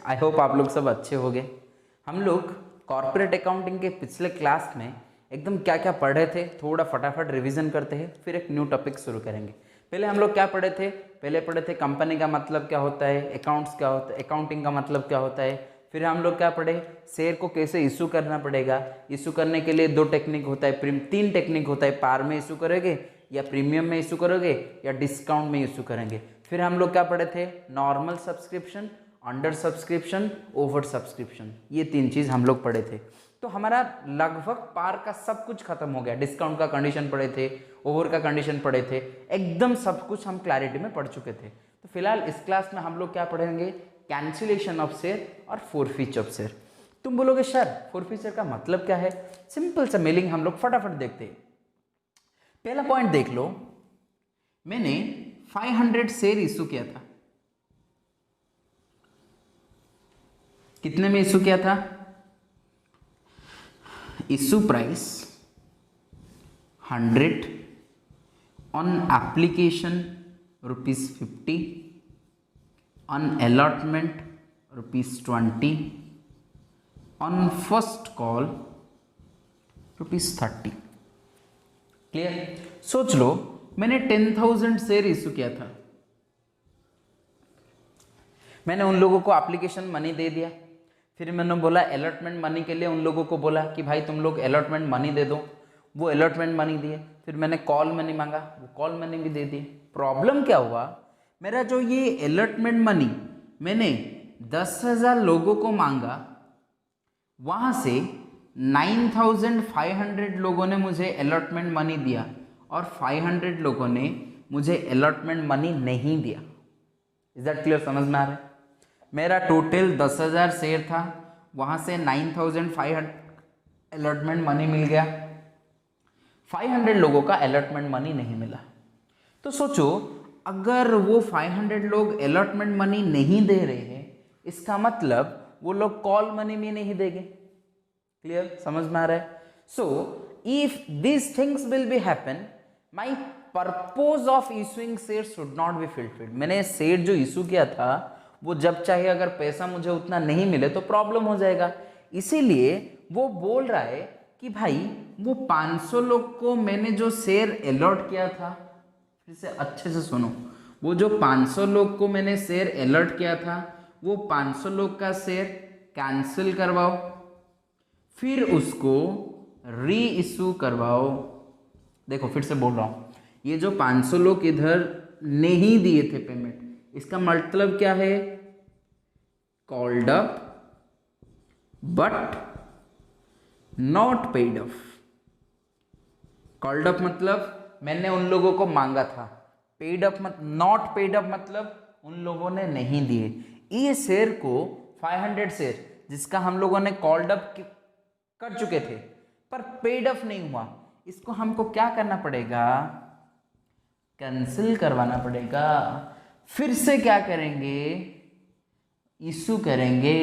I hope आप लोग सब अच्छे हो गए। हम लोग कॉर्पोरेट अकाउंटिंग के पिछले क्लास में एकदम क्या क्या पढ़े थे थोड़ा फटाफट रिवीजन करते हैं, फिर एक न्यू टॉपिक शुरू करेंगे। पहले हम लोग क्या पढ़े थे? पहले पढ़े थे कंपनी का मतलब क्या होता है, अकाउंट्स क्या होता है, अकाउंटिंग का मतलब क्या होता है। फिर हम लोग क्या पढ़े? शेयर को कैसे इशू करना पड़ेगा। इशू करने के लिए दो टेक्निक होता है, तीन टेक्निक होता है। पार में इशू करोगे या प्रीमियम में इशू करोगे या डिस्काउंट में इशू करेंगे। फिर हम लोग क्या पढ़े थे? Normal subscription, under subscription, over subscription, ये तीन चीज हम लोग पढ़े थे। तो हमारा लगभग पार का सब कुछ खत्म हो गया। डिस्काउंट का कंडीशन पढ़े थे, ओवर का कंडीशन पढ़े थे, एकदम सब कुछ हम क्लैरिटी में पढ़ चुके थे। तो फिलहाल इस क्लास में हम लोग क्या पढ़ेंगे? कैंसिलेशन ऑफ शेयर और फोरफीचर ऑफ शेयर। तुम बोलोगे सर फोरफीचर का मतलब क्या है? सिंपल सा मीनिंग हम लोग फटाफट देखते हैं। पहला पॉइंट देख लो, मैंने 500 शेयर इशू किया था। कितने में इशू किया था? Issue price 100, on application ₹50, on allotment ₹20, on first call ₹30। Clear? सोच लो मैंने 10,000 शेयर इशू किया था। मैंने उन लोगों को एप्लीकेशन मनी दे दिया, फिर मैंने बोला अलॉटमेंट मनी के लिए उन लोगों को बोला कि भाई तुम लोग अलॉटमेंट मनी दे दो, वो अलॉटमेंट मनी दिए। फिर मैंने कॉल मनी मांगा, वो कॉल मनी भी दे दिए। प्रॉब्लम क्या हुआ? मेरा जो ये अलॉटमेंट मनी मैंने 10,000 लोगों को मांगा, वहां से 9,500 लोगों ने मुझे अलॉटमेंट मनी दिया और 500 लोगों ने मुझे अलॉटमेंट मनी नहीं दिया। Is that clear? समझ में आ रहा है? मेरा टोटल 10,000 शेयर था, वहां से 9,500 अलॉटमेंट मनी मिल गया, 500 लोगों का अलॉटमेंट मनी नहीं मिला। तो सोचो अगर वो 500 लोग अलॉटमेंट मनी नहीं दे रहे हैं, इसका मतलब वो लोग कॉल मनी भी नहीं देंगे। क्लियर? समझ में आ रहा है? So if this things will be happen, my purpose of issuing share should not be fulfilled. मैंने शेयर जो इशू किया था वो जब चाहे अगर पैसा मुझे उतना नहीं मिले तो प्रॉब्लम हो जाएगा। इसीलिए वो बोल रहा है कि भाई वो 500 लोग को मैंने जो शेयर अलॉट किया था, फिर से अच्छे से सुनो, वो जो 500 लोग को मैंने शेयर अलॉट किया था, वो 500 लोग का शेयर कैंसिल करवाओ, फिर उसको री इशू करवाओ। देखो फिर से बोल रहा हूं, ये जो 500 लोग इधर नहीं दिए थे पेमेंट, इसका मतलब क्या है? Called up but not paid up. Called up मतलब मैंने उन लोगों को मांगा था, paid up not paid up मतलब उन लोगों ने नहीं दिए। ये शेयर को 500 शेयर जिसका हम लोगों ने कॉल्ड अप कर चुके थे पर पेड अप नहीं हुआ, इसको हमको क्या करना पड़ेगा? कैंसिल करवाना पड़ेगा। फिर से क्या करेंगे? इशू करेंगे।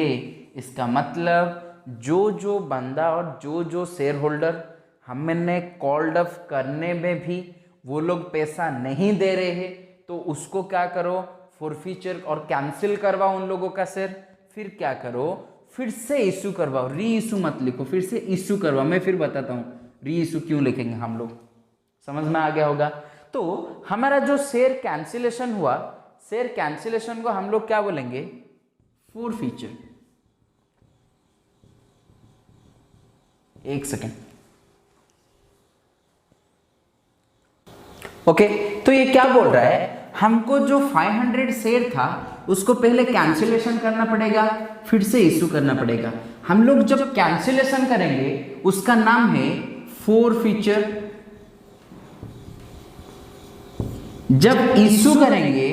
इसका मतलब जो जो बंदा और जो जो शेयर होल्डर हमने कॉल्ड अप करने में भी वो लोग पैसा नहीं दे रहे हैं, तो उसको क्या करो? फॉरफीचर और कैंसिल करवाओ उन लोगों का शेयर। फिर क्या करो? फिर से इशू करवाओ। री इशू मत लिखो, फिर से इशू करवाओ। मैं फिर बताता हूँ री इशू क्यों लिखेंगे हम लोग, समझ में आ गया होगा। तो हमारा जो शेयर कैंसिलेशन हुआ, शेयर कैंसिलेशन को हम लोग क्या बोलेंगे? फोरफीचर। एक सेकेंड। ओके, तो ये क्या बोल रहा है? हमको जो 500 शेयर था उसको पहले कैंसिलेशन करना पड़ेगा, फिर से इशू करना पड़ेगा। हम लोग जब कैंसिलेशन करेंगे उसका नाम है फोरफीचर, जब इशू करेंगे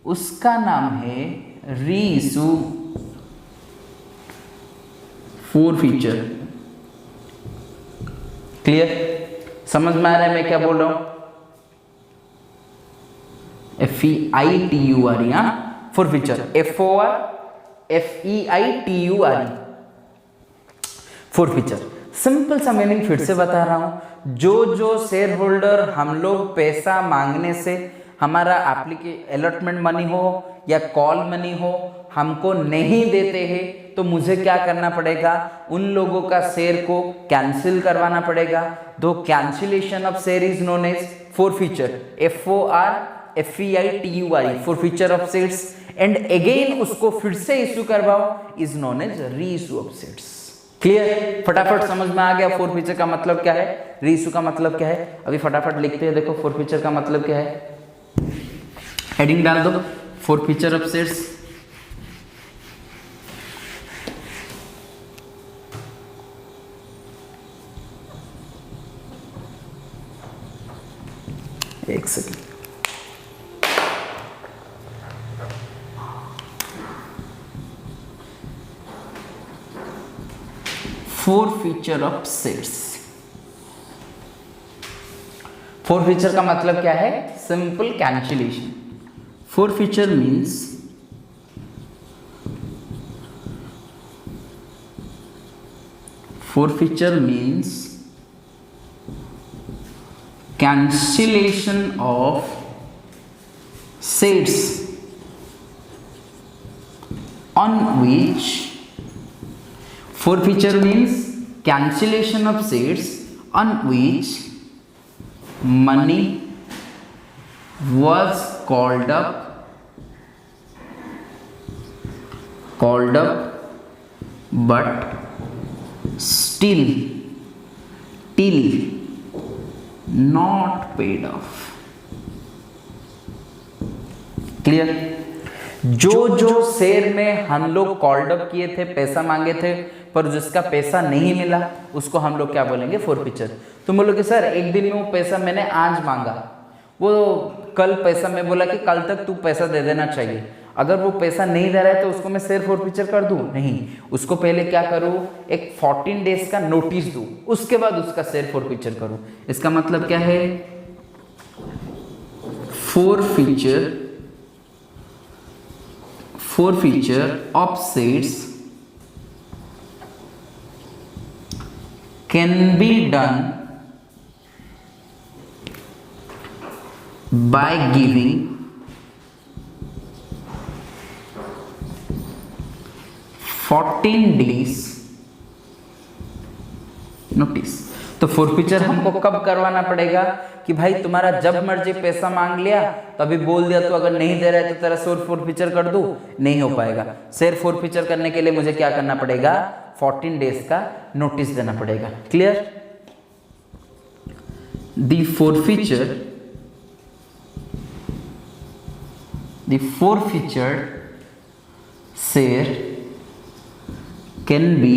उसका नाम है री इशू। फोरफीचर। क्लियर? समझ में आ रहा है मैं क्या बोल रहा हूं? FEITURE, या फोरफीचर, FORFEITURE, फोरफीचर। सिंपल सा मीनिंग फिर से बता रहा हूं, जो जो शेयर होल्डर हम लोग पैसा मांगने से हमारा अलॉटमेंट मनी हो या कॉल मनी हो, हमको नहीं देते हैं तो मुझे क्या करना पड़ेगा, उन लोगों का शेयर को कैंसिल करवाना पड़ेगा। दो cancellation of share is known as forfeiture, FORFEITURE, forfeiture of shares, and again उसको फिर से इश्यू करवाओ is known as reissue of shares. Clear? फटाफट समझ में आ गया फोरफीचर का मतलब क्या है, री इश्यू का मतलब क्या है? अभी फटाफट लिखते हैं, देखो फोरफीचर का मतलब क्या है, हेडिंग डाल दो, फोरफीचर ऑफ शेयर्स। एक second, forfeiture of shares. Forfeiture का मतलब क्या है? Simple cancellation. Forfeiture means cancellation of shares on which forfeiture means cancellation of shares on which money was called up but still till not paid off। Clear? जो share में हम लोग called up किए थे, पैसा मांगे थे, पर जिसका पैसा नहीं मिला उसको हम लोग क्या बोलेंगे? फोरफीचर। तुम बोलोगे सर एक दिन में वो पैसा मैंने आज मांगा, वो कल पैसा मैं बोला कि कल तक तू पैसा दे देना चाहिए, अगर वो पैसा नहीं दे रहा है तो उसको मैं शेयर फोरफीचर कर दूं? नहीं, उसको पहले क्या करूं, एक 14 डेज का नोटिस दूं, उसके बाद उसका शेयर फोरफीचर करूं। इसका मतलब क्या है? Forfeiture of shares can be done by giving 14 days notice. तो फोरफीचर हमको कब करवाना पड़ेगा कि भाई तुम्हारा जब मर्जी पैसा मांग लिया तो अभी बोल दिया तो अगर नहीं दे रहा है तो तेरा शेयर फोरफीचर कर दूं? नहीं हो पाएगा। शेयर फोरफीचर करने के लिए मुझे क्या करना पड़ेगा? 14 डेज का नोटिस देना पड़ेगा। Clear? The forfeited share can be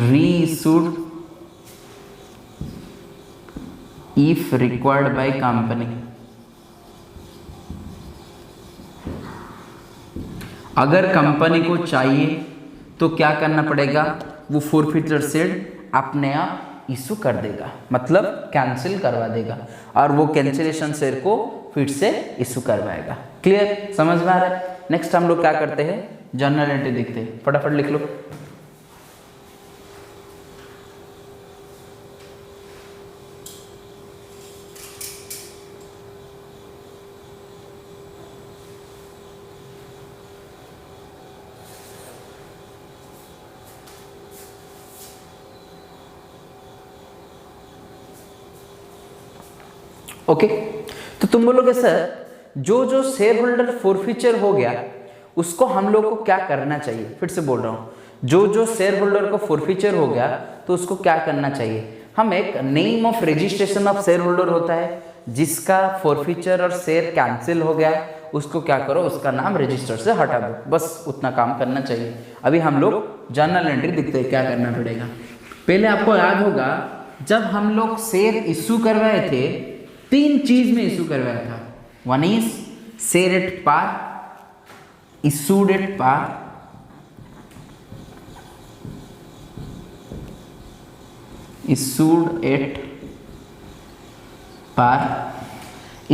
reissued if required by company। अगर कंपनी को चाहिए तो क्या करना पड़ेगा? वो फोरफीचर शेयर अपने आप इशू कर देगा, मतलब कैंसिल करवा देगा, और वो कैंसिलेशन शेयर को फिर से इशू करवाएगा। क्लियर? समझ में आ रहा है? नेक्स्ट हम लोग क्या करते हैं? जर्नल एंट्री देखते हैं। फटाफट लिख लो। ओके, तो तुम बोलोगे सर जो शेयर होल्डर फोरफीचर हो गया उसको हम लोग को क्या करना चाहिए? फिर से बोल रहा हूँ, जो शेयर होल्डर को फोरफीचर हो गया तो उसको क्या करना चाहिए? हम एक name of registration of share holder होता है, जिसका फोरफीचर और शेयर कैंसिल हो गया, उसको क्या करो, उसका नाम रजिस्टर से हटा दो, बस उतना काम करना चाहिए। अभी हम लोग जर्नल एंट्री दिखते हैं क्या करना पड़ेगा। पहले आपको याद होगा जब हम लोग शेयर इशू करवाए थे, 3 चीज में इशू करवाया था। One is share at par, issued at par, issued at par,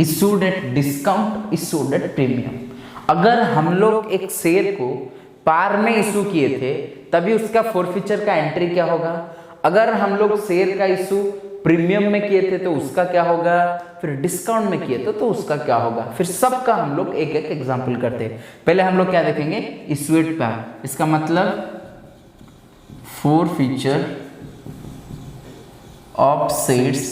issued at discount, issued at premium. अगर हम लोग एक शेयर को पार में इशू किए थे तभी उसका फोरफीचर का एंट्री क्या होगा। अगर हम लोग शेयर का इशू प्रीमियम में किए थे तो उसका क्या होगा, फिर डिस्काउंट में किए तो उसका क्या होगा, फिर सबका हम लोग एक एक एग्जाम्पल करते हैं। पहले हम लोग क्या देखेंगे, इश्यूड पेयर, इसका मतलब forfeiture of shares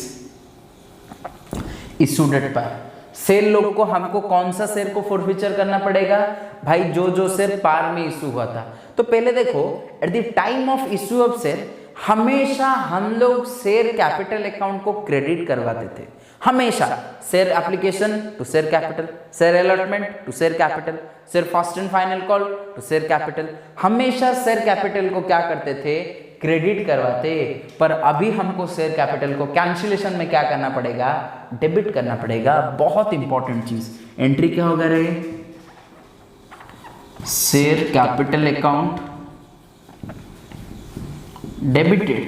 issued at par. Share लोग को हमको कौन सा शेयर को फोरफीचर करना पड़ेगा भाई, जो शेयर पार में इशू हुआ था। तो पहले देखो, at the time of issue of share हमेशा हम लोग शेयर कैपिटल अकाउंट को क्रेडिट करवाते थे, हमेशा। Share application to share capital, share allotment to share capital, share first and final call to share capital, हमेशा शेयर कैपिटल को क्या करते थे, क्रेडिट करवाते। पर अभी हमको शेयर कैपिटल को कैंसिलेशन में क्या करना पड़ेगा, डेबिट करना पड़ेगा। बहुत इंपॉर्टेंट चीज, एंट्री क्या होगा रे, share capital account debited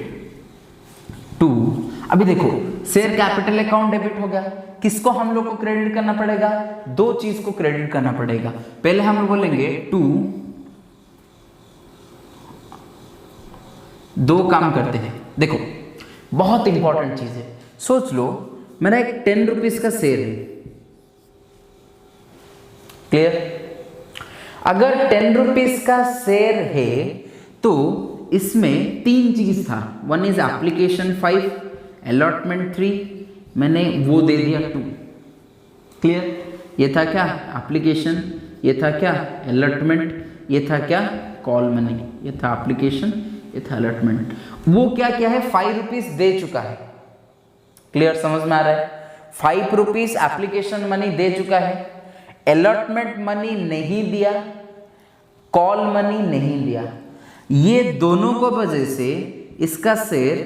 to, अभी देखो शेयर कैपिटल अकाउंट डेबिट हो गया, किसको हम लोग को क्रेडिट करना पड़ेगा, दो चीज को क्रेडिट करना पड़ेगा। पहले हम लोग बोलेंगे टू, दो काम करते हैं। देखो बहुत इंपॉर्टेंट चीज है, सोच लो मेरा एक 10 रुपीज का शेयर है, क्लियर। अगर 10 रुपीज का शेयर है तो इसमें तीन चीज था, वन इज एप्लीकेशन 5, अलॉटमेंट 3, मैंने वो दे दिया 2, क्लियर। ये था क्या, एप्लीकेशन, ये था क्या, अलॉटमेंट, ये था क्या, कॉल मनी, ये था एप्लीकेशन, ये था अलॉटमेंट। वो क्या क्या है, 5 रुपीज दे चुका है, क्लियर, समझ में आ रहा है। 5 रुपीज एप्लीकेशन मनी दे चुका है, अलॉटमेंट मनी नहीं दिया, कॉल मनी नहीं दिया। ये दोनों को वजह से इसका शेयर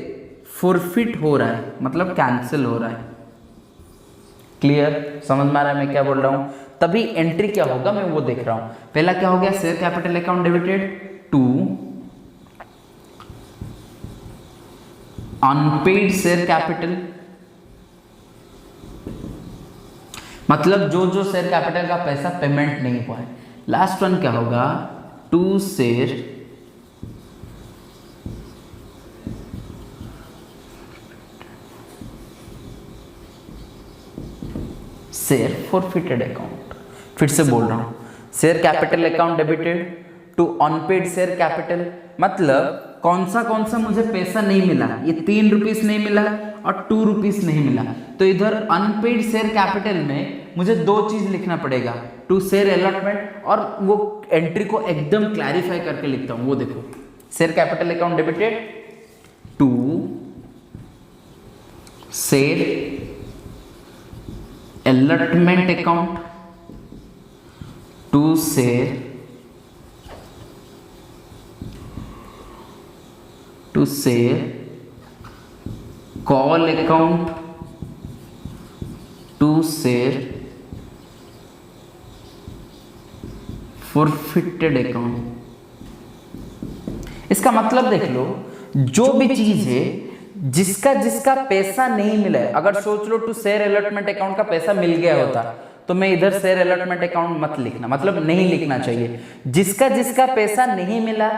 फॉरफिट हो रहा है, मतलब कैंसिल हो रहा है, क्लियर, समझ में आ रहा है मैं क्या बोल रहा हूं। तभी एंट्री क्या होगा मैं वो देख रहा हूं। पहला क्या हो गया, share capital account debited to unpaid share capital, मतलब जो शेयर कैपिटल का पैसा पेमेंट नहीं हुआ है। लास्ट वन क्या होगा, टू शेयर फॉरफिटेड अकाउंट। फिर से बोल रहा हूं, share capital account debited to unpaid share capital, मतलब कौन सा मुझे पैसा नहीं मिला, ये 3 रुपीज नहीं मिला और 2 रुपीज नहीं मिला, तो इधर अनपेड शेयर कैपिटल में मुझे दो चीज लिखना पड़ेगा, टू शेयर अलॉटमेंट, और वो एंट्री को एकदम क्लैरिफाई करके लिखता हूं। वो देखो, share capital account debited to share allotment account to share call account to share forfeited account। इसका मतलब देख लो, जो भी चीज है जिसका पैसा नहीं मिला है, अगर सोच लो टू शेयर अलॉटमेंट अकाउंट का पैसा मिल गया होता तो मैं इधर शेयर अलॉटमेंट अकाउंट मत लिखना, मतलब नहीं लिखना चाहिए। जिसका पैसा नहीं मिला,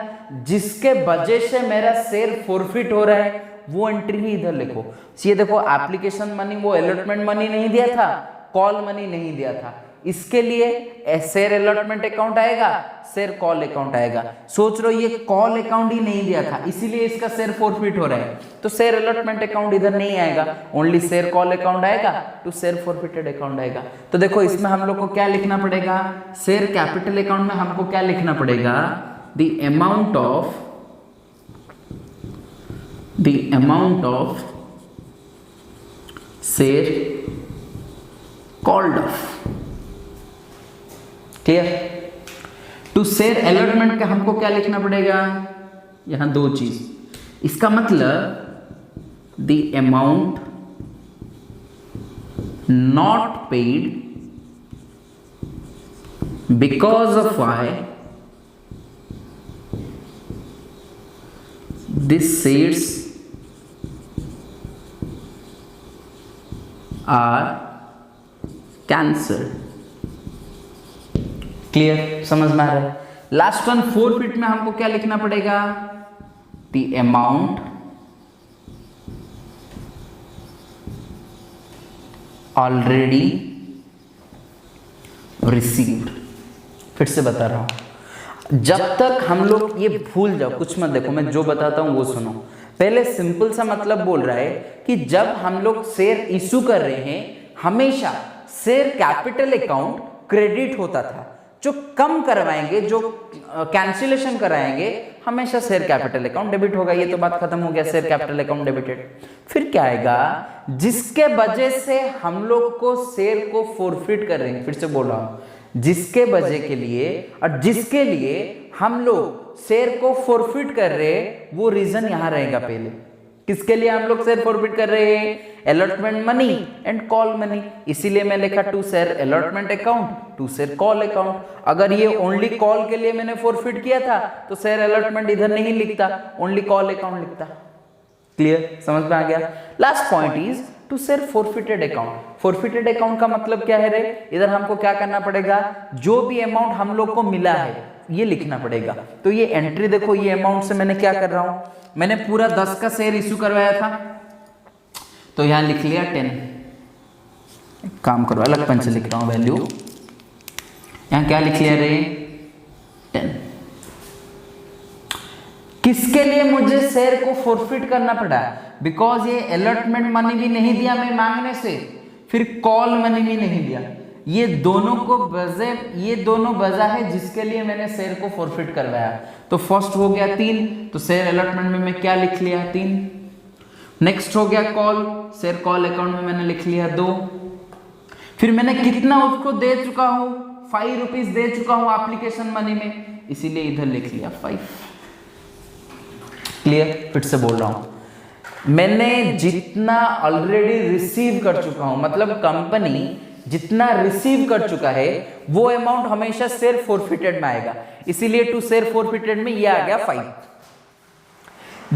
जिसके वजह से मेरा शेयर फॉरफिट हो रहा है, वो एंट्री ही इधर लिखो। ये देखो, एप्लीकेशन मनी, वो अलॉटमेंट मनी नहीं दिया था, कॉल मनी नहीं दिया था, इसके लिए शेयर अलॉटमेंट अकाउंट आएगा, शेयर कॉल अकाउंट आएगा। सोच लो ये कॉल अकाउंट ही नहीं दिया था, इसीलिए इसका शेयर फॉरफिट हो रहा है, तो शेयर अलॉटमेंट अकाउंट इधर नहीं आएगा, ओनली शेयर कॉल अकाउंट आएगा, टू शेयर फॉरफिटेड अकाउंट आएगा। तो देखो इसमें हम लोग को क्या लिखना पड़ेगा, शेयर कैपिटल अकाउंट में हमको क्या लिखना पड़ेगा, the amount of share called of, clear. To share allotment का हमको क्या लिखना पड़ेगा, यहां दो चीज, इसका मतलब the amount not paid because of why this shares are cancelled, clear, समझ में आ रहा है। लास्ट वन फॉरफिट में हमको क्या लिखना पड़ेगा, द अमाउंट ऑलरेडी रिसीव्ड। फिर से बता रहा हूं, जब तक हम लोग ये भूल जाओ, कुछ मत देखो, मैं जो बताता हूं वो सुनो। पहले सिंपल सा मतलब बोल रहा है कि जब हम लोग शेयर इशू कर रहे हैं, हमेशा शेयर कैपिटल अकाउंट क्रेडिट होता था। जो कम करवाएंगे, जो कैंसिलेशन कराएंगे, हमेशा शेयर कैपिटल अकाउंट डेबिट होगा। ये तो बात खत्म हो गया, शेयर कैपिटल अकाउंट डेबिटेड। फिर क्या आएगा, जिसके वजह से हम लोग को शेयर को फोरफिट कर रहे हैं। फिर से बोल रहा हूं, जिसके वजह के लिए और जिसके लिए हम लोग शेयर को फोरफिट कर रहे हैं, वो रीजन यहां रहेगा। पहले किसके लिए हम लोग शेयर फोरफिट कर रहे हैं, allotment money and call money. इसीलिए मैं लिखा to share allotment account, to share call account. अगर ये ओनली कॉल के लिए मैंने फोरफिट किया था तो शेयर अलॉटमेंट इधर नहीं लिखता, ओनली कॉल अकाउंट लिखता। क्लियर, समझ में आ गया। Last point is to share forfeited account. Forfeited account का मतलब क्या है रे, इधर हमको क्या करना पड़ेगा, जो भी अमाउंट हम लोग को मिला है ये लिखना पड़ेगा। तो ये एंट्री देखो, ये अमाउंट से मैंने क्या कर रहा हूं, मैंने पूरा 10 का शेयर इश्यू करवाया था, तो यहां लिख लिया 10। काम करो, अलग पेन से लिख रहा हूं वैल्यू। यहां क्या लिख लिया रे, 10। किसके लिए मुझे शेयर को फोरफिट करना पड़ा, बिकॉज ये अलॉटमेंट मनी भी नहीं दिया मैं मांगने से, फिर कॉल मनी भी नहीं दिया। ये दोनों वजह है जिसके लिए मैंने शेयर को फोरफिट करवाया। तो फर्स्ट हो गया 3, तो शेयर अलॉटमेंट में मैं क्या लिख लिया 3। नेक्स्ट हो गया कॉल, शेयर कॉल अकाउंट में मैंने लिख लिया 2। फिर मैंने कितना उसको दे चुका हूं, 5 रुपीज दे चुका हूं एप्लीकेशन मनी में, इसीलिए इधर लिख लिया 5। क्लियर, फिर से बोल रहा हूं, मैंने जितना ऑलरेडी रिसीव कर चुका हूं, मतलब कंपनी जितना रिसीव कर चुका है वो अमाउंट हमेशा शेयर फोरफिटेड में आएगा। इसीलिए टू शेयर फोरफिटेड में ये आ गया 5।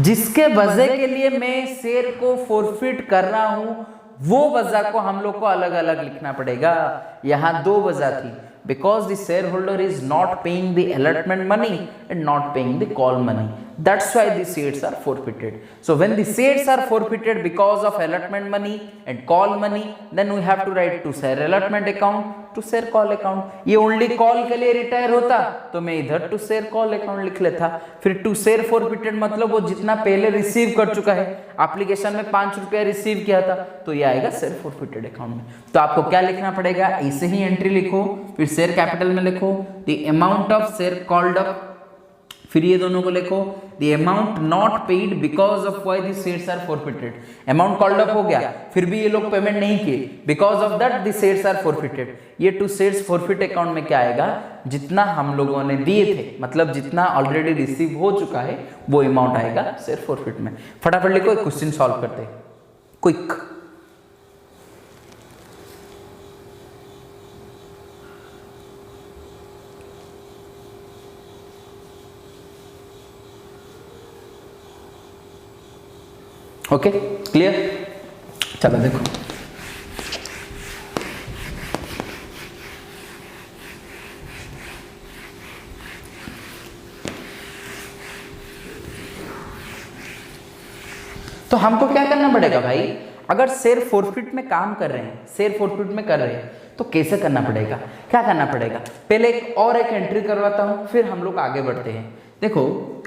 जिसके वजह के लिए मैं शेयर को फोरफिट कर रहा हूं, वो वजह को हम लोग को अलग अलग लिखना पड़ेगा। यहां 2 वजह थी, because the shareholder is not paying the allotment money and not paying the call money. That's why the shares are forfeited. So when the shares are forfeited because of allotment money and call money, then we have to write to share allotment account, to share call account. ये only call के लिए retire होता तो मैं इधर to share call account लिख लेता। फिर to share forfeited मतलब वो जितना पहले रिसीव कर चुका है, एप्लीकेशन में 5 रुपया रिसीव किया था, तो ये आएगा शेयर forfeited अकाउंट में। तो आपको क्या लिखना पड़ेगा, ऐसे ही एंट्री लिखो, फिर शेयर कैपिटल में लिखो the amount of share called up, फिर ये दोनों को लिखो the amount not paid because of why the shares are forfeited. Amount called up हो गया, फिर भी ये लोग पेमेंट नहीं किए, because of that the shares are forfeited. ये टू शेयर्स फोरफिट अकाउंट में क्या आएगा, जितना हम लोगों ने दिए थे, मतलब जितना ऑलरेडी रिसीव हो चुका है वो अमाउंट आएगा शेयर फोरफिट में। फटाफट लिखो, एक क्वेश्चन सॉल्व करते हैं, क्विक। Okay, clear. चलो देखो, तो हमको क्या करना पड़ेगा भाई, अगर शेयर फोरफिट में काम कर रहे हैं, शेयर फोरफिट में कर रहे हैं, तो कैसे करना पड़ेगा, क्या करना पड़ेगा। पहले एक एंट्री करवाता हूं, फिर हम लोग आगे बढ़ते हैं। देखो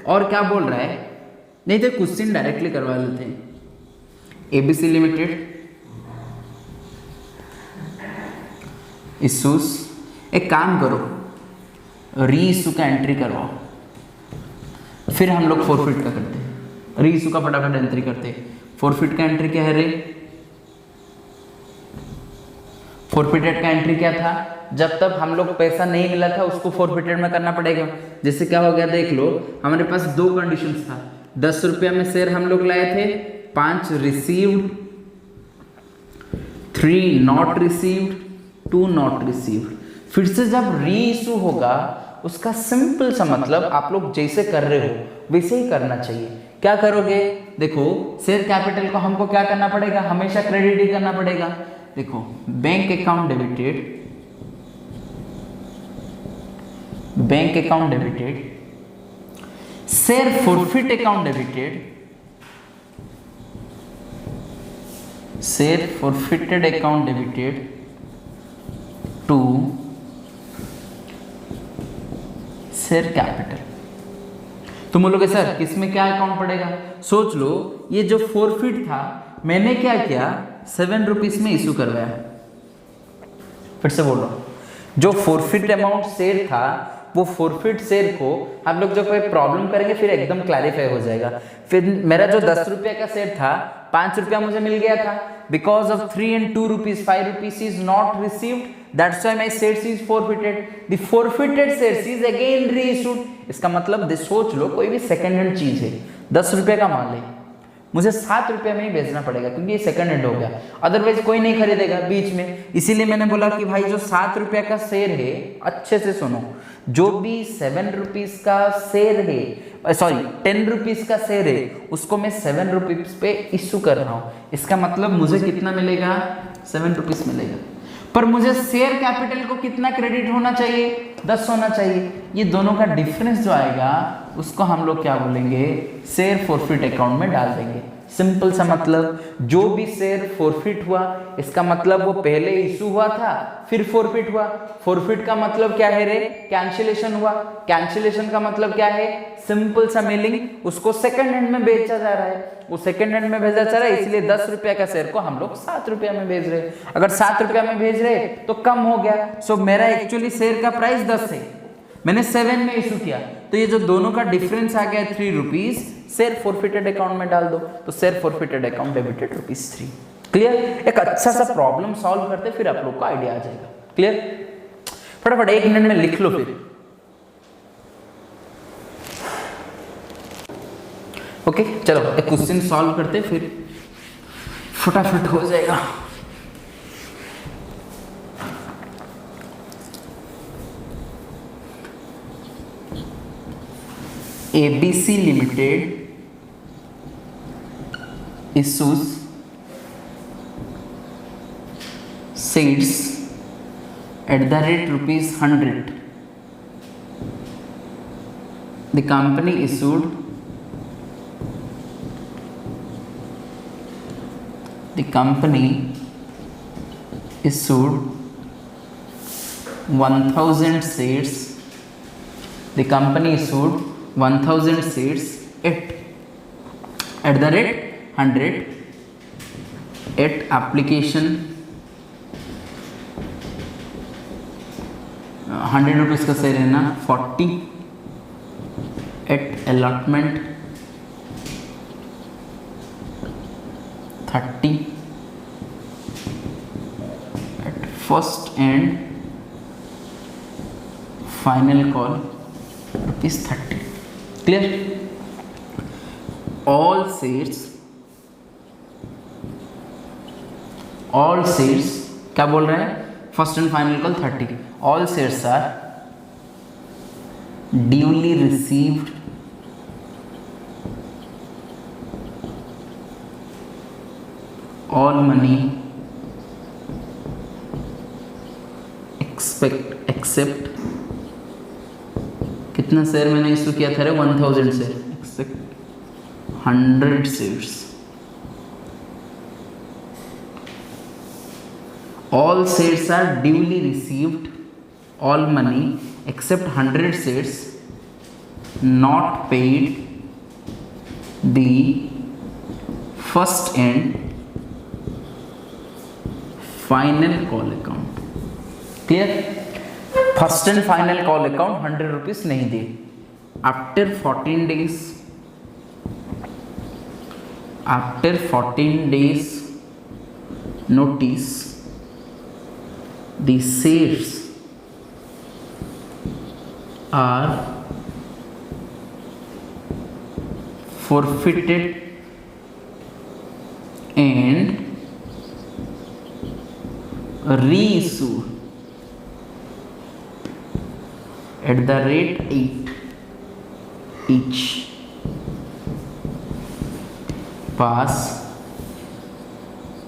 और क्या बोल रहा है, नहीं तो क्वेश्चन डायरेक्टली करवा लेते हैं। एबीसी लिमिटेड इशूज, एक काम करो, री इशू का एंट्री करवाओ, फिर हम लोग फोरफिट का करते हैं। री इशू का फटाफट एंट्री करते हैं। फोरफिट का एंट्री क्या है रे, फोरफिटेड का एंट्री क्या था, जब तक हम लोग पैसा नहीं मिला था उसको फोरफिटेड में करना पड़ेगा। जैसे क्या हो गया देख लो, हमारे पास 2 कंडीशंस था, 10 रुपया में शेयर हम लोग लाए थे, 5 received, 3 not received, 2 not received. फिर से जब री इशू होगा उसका सिंपल सा मतलब आप लोग जैसे कर रहे हो वैसे ही करना चाहिए। क्या करोगे, देखो शेयर कैपिटल को हमको क्या करना पड़ेगा, हमेशा क्रेडिट ही करना पड़ेगा। देखो bank account debited, bank account debited, share forfeit account debited, share forfeited account debited to share capital. तुम बोलोगे सर किसमें क्या अकाउंट पड़ेगा? सोच लो, ये जो फॉरफिट था मैंने क्या किया, 7 रुपीज में इशू करवाया। फिर से बोलो, जो फॉरफिट अमाउंट शेयर था वो फॉरफिट शेयर को आप लोग जब कोई प्रॉब्लम करेंगे फिर एकदम क्लैरिफाई हो जाएगा। फिर मेरा जो 10 रुपये का शेयर था 5 रुपया मुझे मिल गया था, because of 3 and 2 rupees 5 rupees is not received, that's why my shares is forfeited, the forfeited shares is again reissued। इसका मतलब सोच लो कोई भी सेकंड हैंड चीज है, 10 रुपये का माल है, मुझे 7 रुपये में ही बेचना पड़ेगा क्योंकि ये सेकंड हैंड हो गया, अदरवाइज कोई नहीं खरीदेगा बीच में। इसीलिए मैंने बोला कि भाई जो 7 रुपये का शेयर है, अच्छे से सुनो, जो भी 7 रुपीज का शेयर है, सॉरी 10 रुपीज का शेयर है, उसको मैं 7 रुपीज पे इशू कर रहा हूँ। इसका मतलब मुझे कितना मिलेगा? 7 रुपीज मिलेगा। पर मुझे शेयर कैपिटल को कितना क्रेडिट होना चाहिए? 10 होना चाहिए। ये दोनों का डिफरेंस जो आएगा उसको हम लोग क्या बोलेंगे? शेयर फॉरफिट अकाउंट में डाल देंगे। सिंपल सा मतलब, जो भी शेयर फॉरफिट हुआ इसका मतलब वो पहले इशू हुआ था फिर फॉरफिट हुआ। फॉरफिट का मतलब क्या है रे? कैंसिलेशन हुआ। कैंसिलेशन का मतलब क्या है? सिंपल सा मीनिंग, उसको सेकंड हैंड में बेचा जा रहा है, वो सेकंड हैंड में भेजा जा रहा है, इसलिए 10 रुपया का शेयर को हम लोग 7 रुपया में भेज रहे। अगर 7 रुपया में भेज रहे तो कम हो गया। सो मेरा एक्चुअली शेयर का प्राइस 10 है, मैंने 7 में इशू किया, तो ये जो दोनों का डिफरेंस आ गया 3 रुपीज, शेयर फॉरफिटेड अकाउंट में डाल दो, तो share forfeited account debited ₹3। Clear? एक अच्छा सा प्रॉब्लम सॉल्व करते फिर आप लोग को आइडिया आ जाएगा। क्लियर? फटाफट 1 मिनट में लिख लो फिर। ओके चलो एक क्वेश्चन सॉल्व करते फिर फटाफट हो जाएगा। ABC Limited issues shares at the rate ₹100. The company issued the company issued 1000 shares. The company issued 1000 shares at the rate 100 at application 100 rupees का शेयर है ना, 40 at allotment 30 at first and final call ₹30। Clear? all shares क्या बोल रहे हैं? First and final call 30। all shares are duly received all money except कितना share मैंने issue किया था रे? 1000 share, except 100 shares. all shares are duly received all money except 100 shares not paid the first and final call account। Clear? First and final call account 100 rupees नहीं दिए। After 14 days notice the shares are forfeited and reissued at the rate 8 each। pass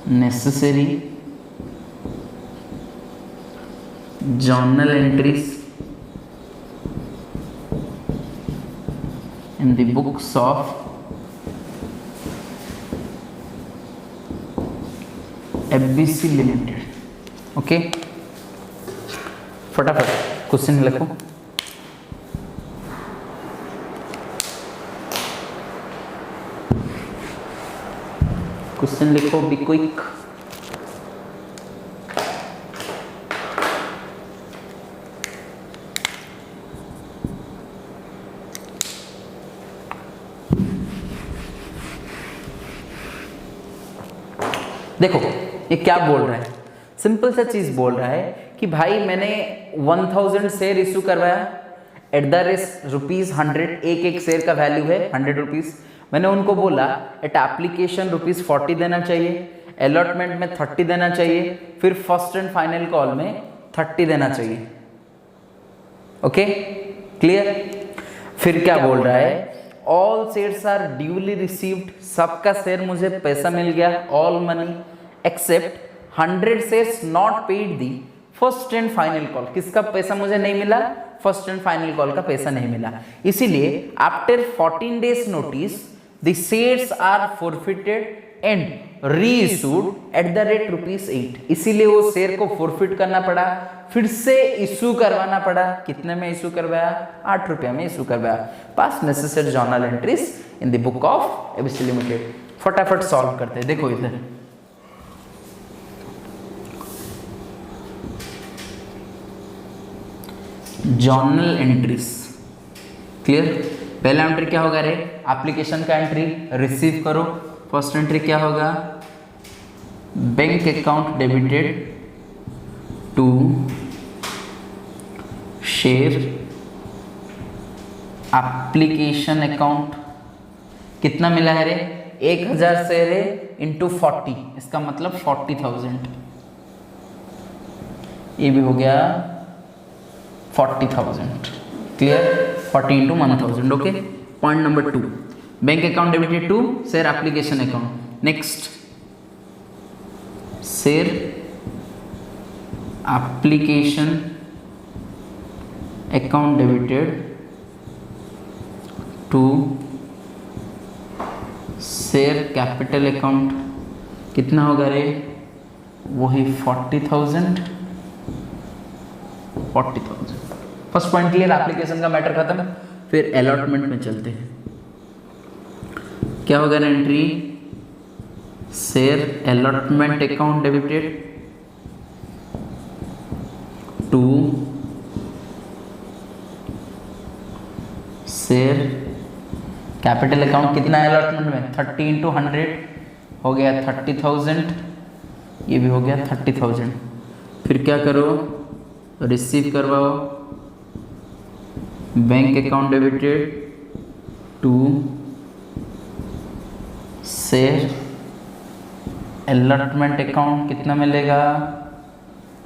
necessary journal entries in the books of FBC limited. Okay, फटाफट question लिखो। Question लिखो, be quick. देखो ये क्या बोल रहा है, सिंपल सा चीज बोल रहा है कि भाई मैंने 1000 शेयर इशू करवाया एट द रेट ₹100, एक शेयर का वैल्यू है 100 रुपीज। मैंने उनको बोला एट एप्लीकेशन ₹40 देना चाहिए, अलॉटमेंट में 30 देना चाहिए, फिर फर्स्ट एंड फाइनल कॉल में 30 देना चाहिए। Okay clear. फिर क्या बोल रहा है, all shares are duly received, सबका शेयर मुझे पैसा मिल गया, all money except 100 shares not paid the first and final call. किसका पैसा मुझे नहीं मिला, फर्स्ट एंड फाइनल कॉल का पैसा नहीं मिला। इसीलिए after 14 days notice the shares are forfeited and reissued at the rate ₹8। इसीलिए वो शेयर को फॉरफिट करना पड़ा, फिर से इशू करवाना पड़ा। कितने में इशू करवाया, ₹8 में इशू करवाया। Pass necessary journal entries in the book of ABC limited. फटाफट सॉल्व करते हैं। देखो इधर जर्नल एंट्रीज क्लियर। पहला एंट्री क्या होगा रे, एप्लीकेशन का एंट्री, रिसीव करो। फर्स्ट एंट्री क्या होगा, bank account debited to share application account. कितना मिला है रे, 1000 शेयर है इंटू 40, इसका मतलब 40,000। ये भी हो गया 40,000 clear. 40 into 1000। Okay, point number 2, bank account debited to share application account. Next, share application account debited to share capital account. कितना होगा रे, वही 40,000। फर्स्ट पॉइंट क्लियर, एप्लीकेशन का मैटर खत्म। फिर अलॉटमेंट में चलते हैं। क्या होगा entry, share allotment account debited to share capital account. कितना है अलॉटमेंट में, 30 इंटू 100 हो गया 30,000। ये भी हो गया 30,000। फिर क्या करो, रिसीव करवाओ, bank account debited to share allotment account. कितना मिलेगा,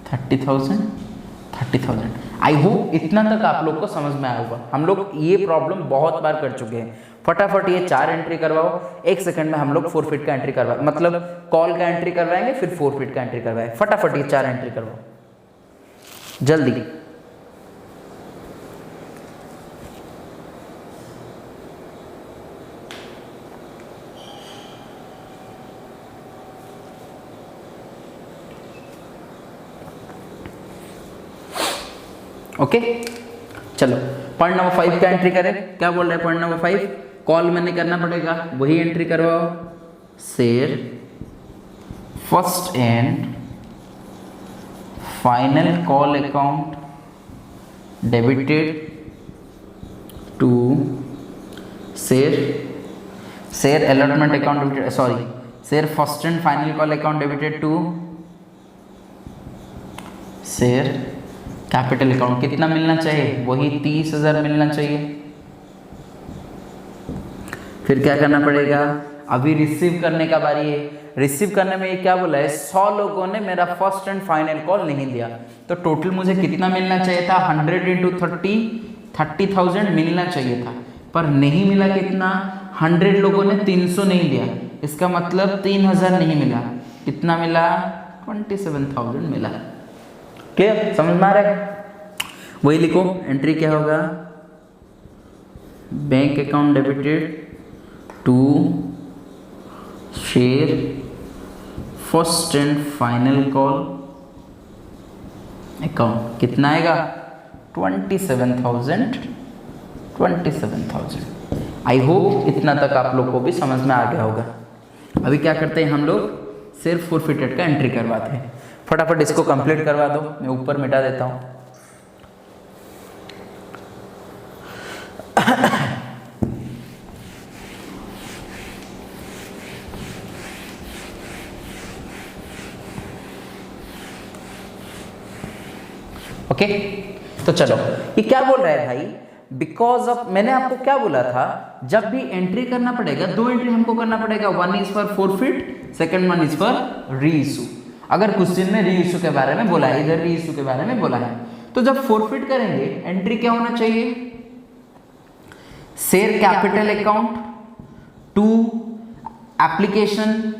30,000। आई होप इतना तक आप लोग को समझ में आया होगा। हम लोग ये प्रॉब्लम बहुत बार कर चुके हैं। फटाफट ये 4 एंट्री करवाओ। 1 सेकंड में हम लोग फॉरफिट का एंट्री करवा, मतलब कॉल का एंट्री करवाएंगे, फिर फॉरफिट का एंट्री करवाएंगे। फटाफट ये 4 एंट्री करवाओ जल्दी। ओके चलो, पॉइंट नंबर 5 का एंट्री करें। क्या बोल रहा है पॉइंट नंबर 5, कॉल मैंने करना पड़ेगा, वही एंट्री करवाओ। Share first and final call account debited to share allotment account debited, sorry share first and final call account debited to share capital account. कितना मिलना चाहिए, वही 30,000 मिलना चाहिए। फिर क्या करना पड़ेगा, अभी रिसीव करने का बारी है। रिसीव करने में ये क्या बोला है, 100 लोगों ने मेरा फर्स्ट एंड फाइनल कॉल नहीं दिया, तो टोटल मुझे कितना मिलना चाहिए था, 100 इंटू 30,000 मिलना चाहिए था, पर नहीं मिला। कितना, 100 लोगों ने 300 नहीं दिया, इसका मतलब 3,000 नहीं मिला। कितना मिला, 27,000 मिला। क्लियर, समझ में आ रहा है। वही लिखो, एंट्री क्या होगा, bank account debited to share first and final call account कितना आएगा 27,000। आई होप इतना तक आप लोग को भी समझ में आ गया होगा। अभी क्या करते हैं हम लोग, सिर्फ फॉरफिटेड का एंट्री करवाते हैं। फटाफट इसको कंप्लीट करवा दो, मैं ऊपर मिटा देता हूं। ओके तो चलो, ये क्या बोल रहा है भाई, बिकॉज ऑफ, मैंने आपको क्या बोला था, जब भी एंट्री करना पड़ेगा 2 एंट्री हमको करना पड़ेगा, 1 is for forfeit, second 1 is for reissue. अगर क्वेश्चन में रीइशू के बारे में बोला है, इधर रीइशू के बारे में बोला है, तो जब फॉरफिट करेंगे एंट्री क्या होना चाहिए, share capital account to application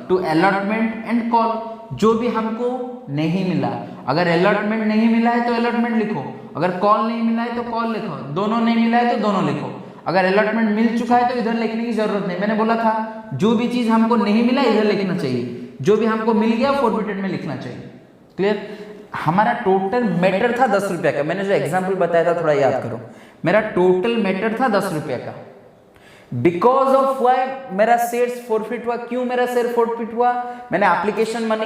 to allotment and call. जो भी हमको नहीं मिला, अगर अलॉटमेंट नहीं मिला है तो अलॉटमेंट लिखो, अगर कॉल नहीं मिला है तो कॉल लिखो, दोनों नहीं मिला है तो दोनों लिखो। अगर अलॉटमेंट मिल चुका है तो इधर लिखने की जरूरत नहीं, मैंने बोला था जो भी चीज हमको नहीं मिला इधर लिखना चाहिए, जो भी हमको मिल गया फॉरफिटेड में लिखना चाहिए। क्लियर। हमारा टोटल मैटर था 10 रुपया का, मैंने जो एग्जाम्पल बताया था थोड़ा याद करो, मेरा टोटल मैटर था 10 रुपया का। बिकॉज ऑफ वाई मेरा शेयर्स फॉरफिट हुआ, क्यों मेरा शेयर फॉरफिट हुआ, मैंने एप्लीकेशन मनी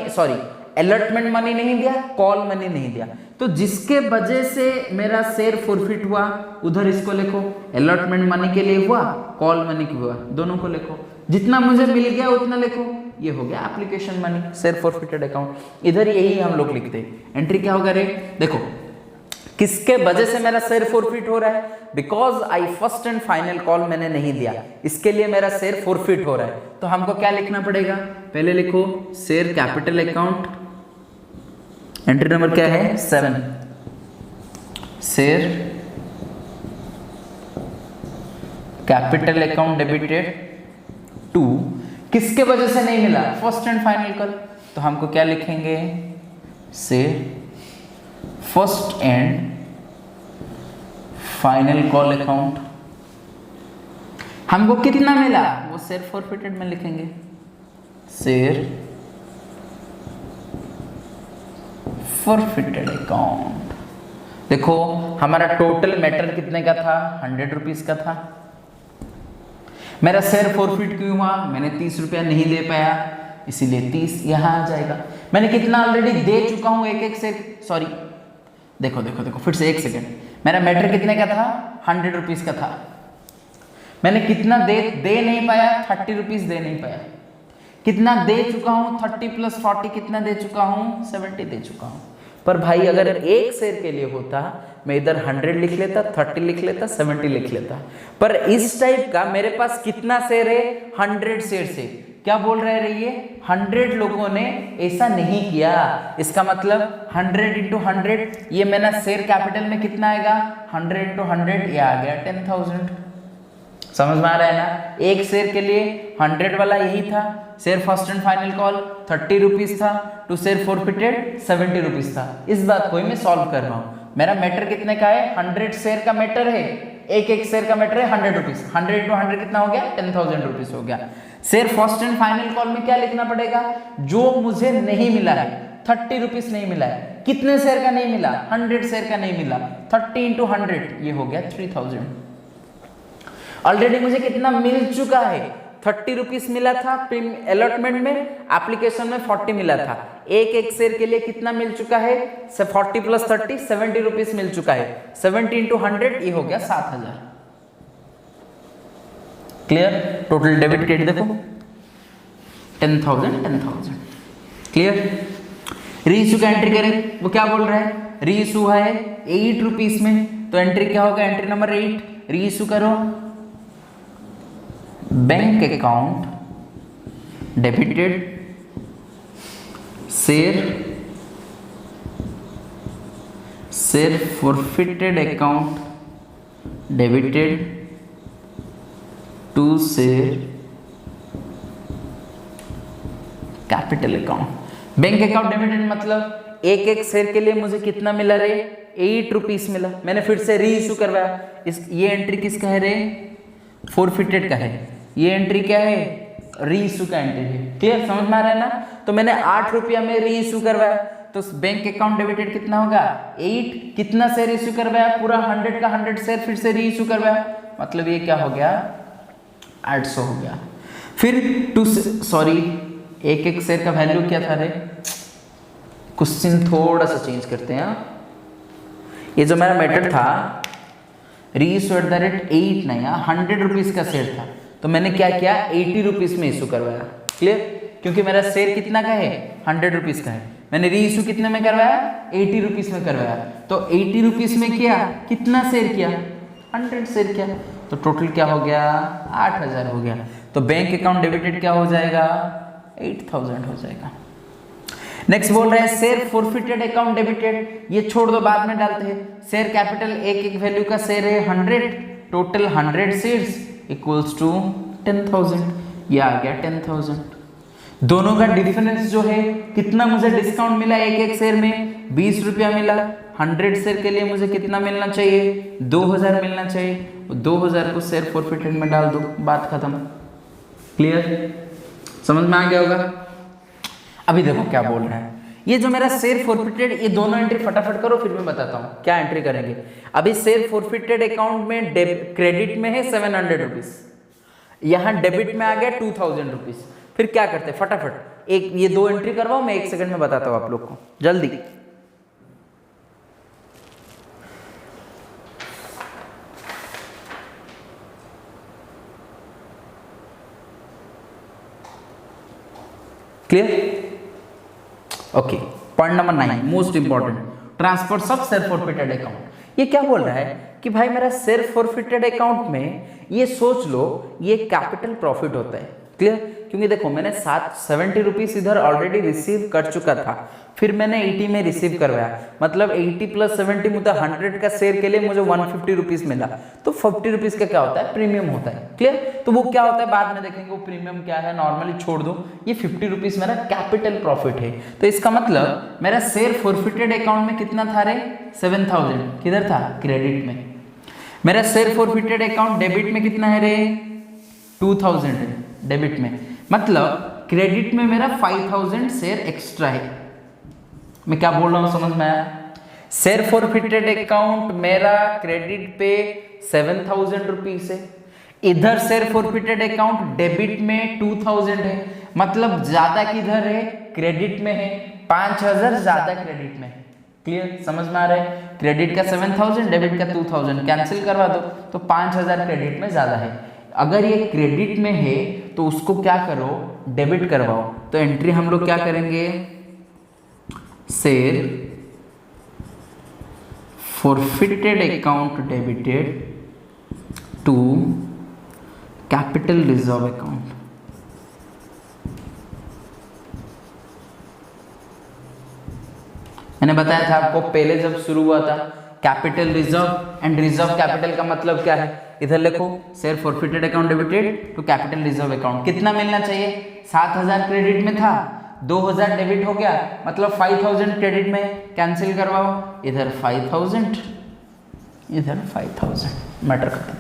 अलॉटमेंट मनी नहीं दिया, कॉल मनी नहीं दिया, तो जिसके वजह से मेरा शेयर फॉरफिट हुआ उधर इसको लिखो, अलॉटमेंट मनी के लिए हुआ, कॉल मनी के हुआ, दोनों को लिखो, जितना मुझे मिल गया उतना लिखो, ये हो गया application money, share forfeited account. इधर यही हम लोग लिखते हैं। एंट्री क्या होगा रे, देखो किसके वजह से मेरा शेयर फॉरफिट हो रहा है, because I first and final call मैंने नहीं दिया, इसके लिए मेरा शेयर फॉरफिट हो रहा है। तो हमको क्या लिखना पड़ेगा, पहले लिखो share capital account, entry number क्या है 7, share capital account debited to, किसके वजह से नहीं मिला, फर्स्ट एंड फाइनल कॉल, तो हमको क्या लिखेंगे, share first and final call account. हमको कितना मिला वो शेयर फॉरफिटेड में लिखेंगे, शेयर फॉरफिटेड अकाउंट। देखो हमारा टोटल मैटर कितने का था, 100 रुपीज का था। मेरा शेयर फॉरफिट क्यों हुआ, मैंने 30 रुपया नहीं दे पाया, इसीलिए 30 यहां आ जाएगा। मैंने कितना ऑलरेडी दे चुका हूं, एक शेयर, देखो फिर से 1 सेकेंड, मेरा मैटर कितने का था, 100 रुपीज का था। मैंने कितना दे नहीं पाया, 30 रुपीज दे नहीं पाया। कितना दे चुका हूं, 30 + 40 कितना दे चुका हूं, 70 दे चुका हूं। पर भाई अगर एक शेयर के लिए होता मैं इधर 100 लिख लेता, 30 लिख लेता, 70 लिख लेता। पर इस टाइप का मेरे पास कितना शेयर है, 100 शेयर से। क्या बोल रहे ये, 100 लोगों ने ऐसा नहीं किया, इसका मतलब 100 × 100, ये मेरा शेयर कैपिटल में कितना आएगा, 100 × 100, ये आ गया 10,000। समझ में आ रहा है ना, एक शेयर के लिए 100 वाला यही था, share first and final call 30 rupees था, टू शेयर फॉरफिटेड 70 रुपीज था। इस बात को ही मैं सॉल्व कर रहा हूँ। मेरा मैटर कितने का है, 100 शेयर का मैटर है, एक शेयर का मैटर है 100 रुपीज, 100 × 100 कितना हो गया, 10,000 रुपीज हो गया। Share first and final call में क्या लिखना पड़ेगा, जो मुझे नहीं मिला है, 30 रुपीज नहीं मिला है, कितने शेयर का नहीं मिला, 100 शेयर का नहीं मिला, 30 × 100 ये हो गया 3000। ऑलरेडी मुझे कितना मिल चुका है, 30 रुपीज मिला था अलॉटमेंट में, एप्लीकेशन में 40 मिला था। एक शेयर के लिए कितना मिल चुका है, 40 + 30 70 रुपीज मिल चुका है, 70 × 100 ये हो गया 7000। क्लियर। टोटल डेबिट क्रेडिट देखो 10,000। क्लियर। रीइशू का एंट्री करें, वो क्या बोल रहा है, रीइशू है 8 रुपीज में, तो एंट्री क्या होगा, एंट्री नंबर 8, रीइशू करो, bank account debited share forfeited account debited to share capital account. Bank account debited मतलब एक शेयर के लिए मुझे कितना मिला रे, 8 रुपीज मिला। मैंने फिर से रीइशू करवाया। ये एंट्री किसका है रे, फॉरफिटेड का है। ये एंट्री क्या है, री इशू का एंट्री है। क्लियर, समझ में आ रहा है ना। तो मैंने 8 रुपया में री इशू करवाया, तो बैंक अकाउंट डेबिटेड कितना होगा 8। कितना शेयर इशू करवाया, पूरा 100 का 100 शेयर फिर से री इशू करवाया, मतलब ये क्या हो गया 800 हो गया। फिर एक एक शेयर का वैल्यू क्या था रे, क्वेश्चन थोड़ा सा चेंज करते हैं। ये जो मेरा मेथड था री इशू एट द रेट 8 नहीं, 100 रुपीज का शेयर था, तो मैंने क्या किया 80 रुपीज में इशू करवाया। क्लियर, क्योंकि मेरा शेयर कितना का है 100 रुपीज का है, मैंने री इशू कितने में करवाया 80 रुपीज में करवाया, तो 80 रुपीज में किया, कितना शेयर किया 100 शेयर किया, तो टोटल क्या हो गया 8000 हो गया। तो बैंक अकाउंट डेबिटेड क्या हो जाएगा 8000 हो जाएगा। नेक्स्ट बोल रहा है शेयर फॉरफिटेड अकाउंट डेबिटेड, ये छोड़ दो बाद में डालते हैं। शेयर कैपिटल एक वैल्यू का शेयर है 100, टोटल 100 शेयर्स इक्वल्स टू 10,000, ये आ गया 10,000। दोनों का डिफरेंस जो है कितना मुझे डिस्काउंट मिला, एक शेयर में 20 रुपया मिला, 100 शेयर के लिए मुझे कितना मिलना चाहिए 2000 मिलना चाहिए, 2000 को शेयर फॉरफिटेड में डाल दो, बात खत्म। क्लियर, समझ में आ गया होगा। अभी देखो क्या बोल रहा है, ये जो मेरा शेयर फॉरफिटेड, ये दोनों एंट्री फटाफट करो फिर मैं बताता हूँ क्या एंट्री करेंगे। अभी शेयर फॉरफिटेड अकाउंट में क्रेडिट में है 700 रुपीज, यहाँ डेबिट में आ गया 2000 रुपीज। फिर क्या करते हैं फटाफट, एक ये दो एंट्री करवाओ, मैं 1 सेकंड में बताता हूँ आप लोग को, जल्दी। Clear, okay. Point number 9 most important, transfer of share forfeited account. ये क्या बोल रहा है कि भाई मेरा शेयर फॉरफिटेड अकाउंट में ये सोच लो ये कैपिटल प्रॉफिट होता है। क्लियर, क्योंकि देखो मैंने 70 रुपीज इधर ऑलरेडी रिसीव कर चुका था, फिर मैंने 80 में रिसीव करवाया, मतलब 80 + 70 मतलब 100 का शेयर के लिए मुझे 150 रुपीज मिला, तो 50 रुपीज का क्या होता है प्रीमियम होता है। क्लियर, तो वो क्या होता है बाद में देखेंगे, वो प्रीमियम क्या है, नॉर्मली छोड़ दो। ये 50 रुपीज मेरा कैपिटल प्रॉफिट है, तो इसका मतलब मेरा शेयर फॉरफिटेड अकाउंट में कितना था रे 7000, किधर था क्रेडिट में। मेरा शेयर फॉरफिटेड अकाउंट डेबिट में कितना है रे 2000 है डेबिट में, मतलब क्रेडिट में मेरा 5000 शेयर एक्स्ट्रा है। मैं क्या बोल रहा हूं समझ में आया। शेयर फॉरफिटेड अकाउंट मेरा क्रेडिट पे 7000 रुपीज है, इधर शेयर फॉरफिटेड अकाउंट डेबिट में 2000 है, मतलब ज्यादा किधर है क्रेडिट में है, 5000 ज्यादा क्रेडिट में है। क्लियर, समझ में आ रहा है। क्रेडिट का 7000 डेबिट का 2000 कैंसिल करवा दो, तो 5000 क्रेडिट में ज्यादा है। अगर ये क्रेडिट में है तो उसको क्या करो डेबिट करवाओ, तो एंट्री हम लोग क्या करेंगे share forfeited account debited to capital reserve account. मैंने बताया था आपको पहले जब शुरू हुआ था capital reserve and reserve capital का मतलब क्या है, इधर लिखो share forfeited account debited to capital reserve account. कितना मिलना चाहिए 7000 क्रेडिट में था, 2000 डेबिट हो गया, मतलब 5000 क्रेडिट में, कैंसिल करवाओ, इधर 5000 इधर 5000, मैटर खत्म।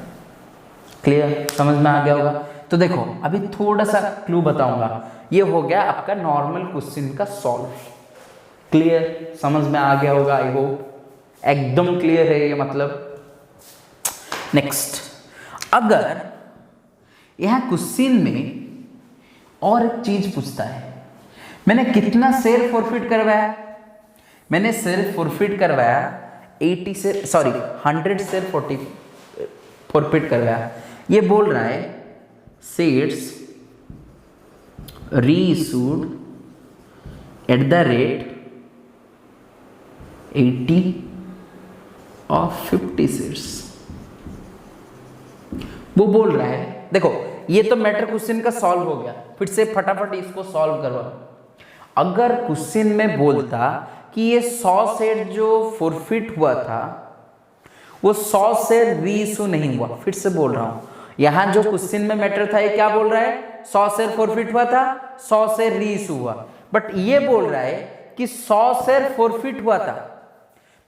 क्लियर, समझ में आ गया होगा। तो देखो अभी थोड़ा सा क्लू बताऊंगा, ये हो गया आपका नॉर्मल क्वेश्चन का सॉल्व। क्लियर, समझ में आ गया होगा, आई होप एकदम क्लियर है ये मतलब। नेक्स्ट, अगर यहां क्वेश्चन में और एक चीज पूछता है, मैंने कितना शेयर फॉरफिट करवाया, मैंने शेयर फॉरफिट करवाया 100 शेयर फॉरफिट करवाया। ये बोल रहा है shares reissued at the rate 80 of 50 shares. वो बोल रहा है, देखो ये तो मैटर क्वेश्चन का सॉल्व हो गया, फिर से फटाफट इसको सॉल्व करो। अगर क्वेश्चन में बोलता कि ये 100 शेयर जो फॉरफिट हुआ था वो 100 शेयर रीइशू नहीं हुआ, फिर से बोल रहा हूं, यहां जो क्वेश्चन में मैटर था ये क्या बोल रहा है 100 शेयर फॉरफिट हुआ था, 100 शेयर रीइशू हुआ, बट ये बोल रहा है कि 100 शेयर फॉरफिट हुआ था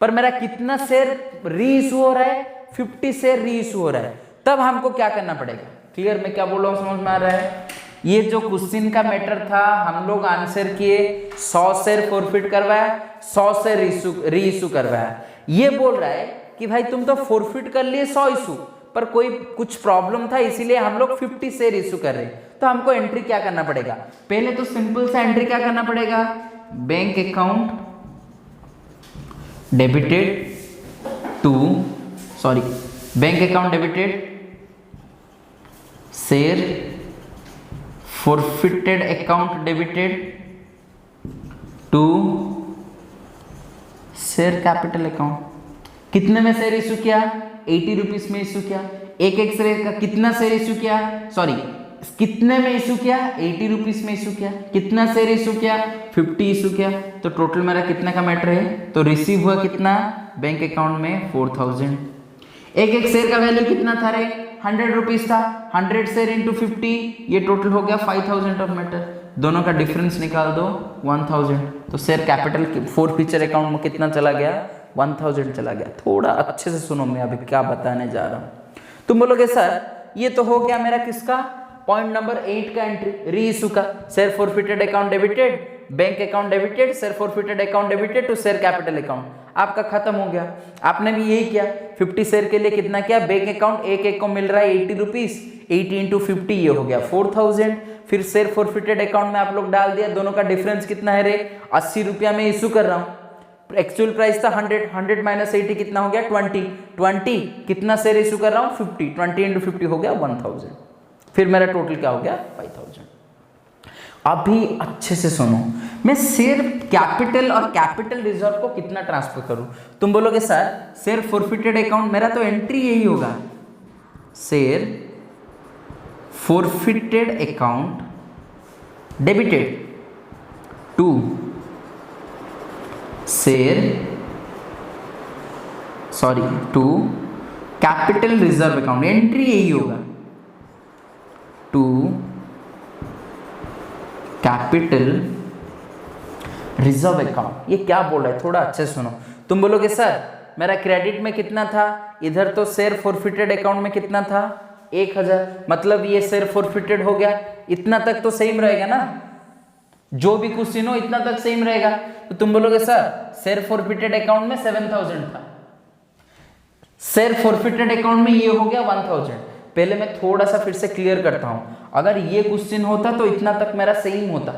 पर मेरा कितना शेयर रीइशू हो रहा है 50 शेयर रीइशू हो रहा है, तब हमको क्या करना पड़ेगा। क्लियर, मैं क्या बोल रहा हूं समझ में आ रहा है। ये जो क्वेश्चन का मैटर था, हम लोग आंसर किए, 100 शेयर फॉरफिट करवाया, 100 शेयर री इशू करवाया। ये बोल रहा है कि भाई तुम तो फॉरफिट कर लिए 100 इशू, पर कोई कुछ प्रॉब्लम था इसीलिए हम लोग 50 शेयर इशू कर रहे हैं। तो हमको एंट्री क्या करना पड़ेगा? पहले तो सिंपल सा एंट्री क्या करना पड़ेगा? Bank account debited to, sorry, bank account debited share forfeited account debited to share capital account. कितने में शेयर इशू किया? 80 रुपीज में इशू किया। एक एक शेयर का कितना शेयर इशू किया? सॉरी, कितने में इशू किया? 80 रुपीज में इशू किया। कितना शेयर इशू किया? 50 इशू किया। तो टोटल मेरा कितने का मैटर है? तो रिसीव हुआ कितना बैंक अकाउंट में? 4000। एक एक शेयर का वैल्यू कितना था रे? 100 रुपीज था। 100 शेयर इंटू 50, ये टोटल हो गया 5000 ऑफ मैटर। दोनों का डिफरेंस निकाल दो, 1000। तो शेयर कैपिटल फॉरफिचर अकाउंट में कितना चला गया? 1000 चला गया। थोड़ा अच्छे से सुनो, मैं अभी क्या बताने जा रहा हूँ। तुम बोलोगे सर ये तो हो गया मेरा किसका? पॉइंट नंबर 8 का एंट्री, री इशू का। Share forfeited account debited, bank account debited, share forfeited account debited to share capital account. आपका खत्म हो गया। आपने भी यही किया। 50 शेयर के लिए कितना किया? बैंक अकाउंट एक एक को मिल रहा है 80 रुपीज, 80 इंटू 50 ये हो गया 4000। फिर शेयर फॉरफिटेड अकाउंट में आप लोग डाल दिया। दोनों का डिफरेंस कितना है रे? 80 रुपया में इशू कर रहा हूँ। एक्चुअल प्राइस था 100, 100 माइनस 80 कितना हो गया? 20, 20 कितना शेयर इशू कर रहा हूँ? 50, 20 इंटू 50 हो गया 1000। फिर मेरा टोटल क्या हो गया? 5000। अभी अच्छे से सुनो, मैं शेयर कैपिटल और कैपिटल रिजर्व को कितना ट्रांसफर करूं? तुम बोलोगे सर शेयर फॉरफिटेड अकाउंट, मेरा तो एंट्री यही होगा, share forfeited account debited to share, sorry, to capital reserve account. Entry यही होगा, टू कैपिटल रिजर्व अकाउंट। ये क्या बोल रहा है? थोड़ा अच्छे सुनो। तुम बोलोगे सर मेरा क्रेडिट में कितना था? इधर तो शेयर फॉरफिटेड अकाउंट में कितना था? 1000, मतलब ये शेयर फॉरफिटेड हो गया। इतना तक तो सेम रहेगा ना, जो भी क्वेश्चन हो इतना तक सेम रहेगा। तो तुम बोलोगे सर शेयर फॉरफिटेड अकाउंट में 7000 था, शेयर फॉरफिटेड अकाउंट में ये हो गया 1000। पहले मैं थोड़ा सा फिर से क्लियर करता हूं। अगर ये क्वेश्चन होता तो इतना तक मेरा सेम होता।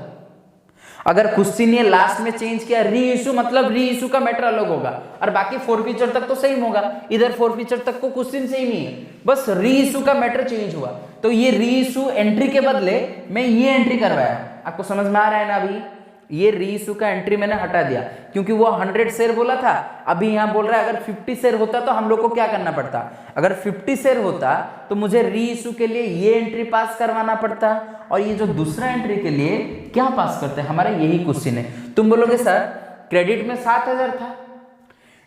अगर क्वेश्चन ये लास्ट में चेंज किया री इशू, मतलब री इशू का मैटर अलग होगा और बाकी फॉरफिचर तक तो सेम होगा। इधर फॉरफिचर तक को क्वेश्चन सेम ही है, बस री इशू का मैटर चेंज हुआ। तो ये री इशू एंट्री के बदले मैं ये एंट्री करवाया। आपको समझ में आ रहा है ना? अभी ये री इशू का एंट्री मैंने हटा दिया क्योंकि वो 100 शेयर बोला था। अभी यहाँ बोल रहा है अगर 50 शेयर होता तो हम लोग को क्या करना पड़ता? अगर 50 शेयर होता तो मुझे री इशू के लिए ये एंट्री पास करवाना पड़ता और ये जो दूसरा एंट्री के लिए क्या पास करते हैं? हमारा यही क्वेश्चन है। तुम बोलोगे सर क्रेडिट में 7000 था,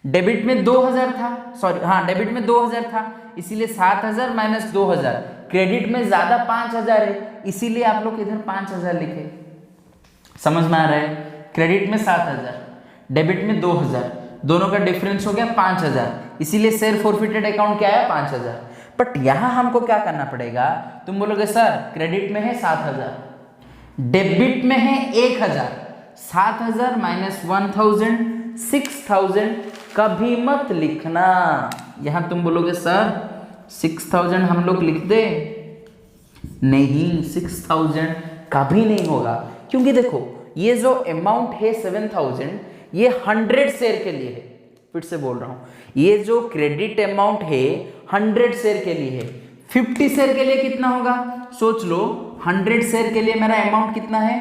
डेबिट में 2000 था, सॉरी हाँ डेबिट में 2000 था, इसीलिए 7000 माइनस 2000। क्रेडिट में ज्यादा 5000 है, इसीलिए आप लोग इधर 5000 लिखे। समझ में आ रहा है? क्रेडिट में 7000, डेबिट में 2000, दोनों का डिफरेंस हो गया 5000, इसीलिए शेयर फॉरफिटेड अकाउंट क्या आया? 5000। बट यहां हमको क्या करना पड़ेगा? तुम बोलोगे सर क्रेडिट में है 7000, डेबिट में है 1000, 7000 माइनस 1000 6000। कभी मत लिखना। यहां तुम बोलोगे सर 6000 हम लोग लिख दे, नहीं 6000 कभी नहीं होगा, क्योंकि देखो ये जो अमाउंट है 7000 ये 100 शेयर के लिए है। फिर से बोल रहा हूं, ये जो क्रेडिट अमाउंट है 100 शेयर के लिए है। 50 शेयर के लिए कितना होगा? सोच लो, 100 शेयर के लिए मेरा अमाउंट कितना है?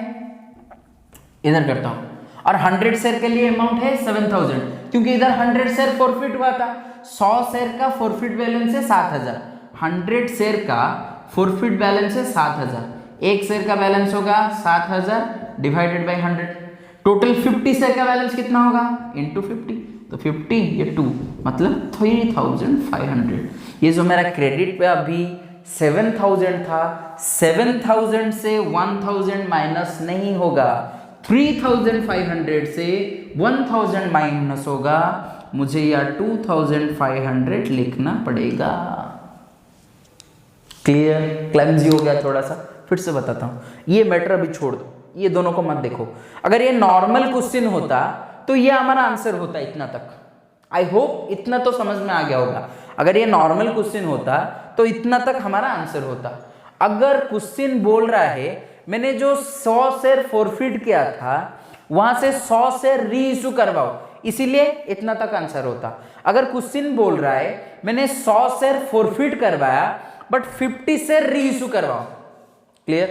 इधर करता हूं, और 100 शेयर के लिए अमाउंट है 7000, क्योंकि इधर 100 शेयर फॉरफिट हुआ था। 100 शेयर का फॉरफिट बैलेंस है 7000, 100 शेयर का फॉरफिट बैलेंस है 7000, एक शेयर का बैलेंस होगा 7000 डिवाइडेड बाई 100। टोटल 50 शेयर का बैलेंस कितना होगा? इंटू 50, तो 50 ये 2 मतलब 3500। ये जो मेरा क्रेडिट पे अभी 7000 था, 7000 से 1000 माइनस नहीं होगा, 3500 से 1000 माइनस होगा। मुझे यह 2500 लिखना पड़ेगा। क्लियर? क्लैम्जी हो गया थोड़ा सा, फिर से बताता हूँ, ये मैटर अभी छोड़ दो, ये दोनों को मत देखो। अगर ये नॉर्मल क्वेश्चन होता तो ये हमारा आंसर होता इतना तक। आई होप इतना तो समझ में आ गया होगा। अगर ये नॉर्मल क्वेश्चन होता तो इतना तक हमारा आंसर होता। अगर क्वेश्चन बोल रहा है मैंने जो 100 शेयर फॉरफिट किया था वहां से 100 शेयर री इशू करवाओ, इसीलिए इतना तक आंसर होता। अगर क्वेश्चन बोल रहा है मैंने 100 शेयर फॉरफिट करवाया बट 50 शेयर री इशू करवाओ, क्लियर,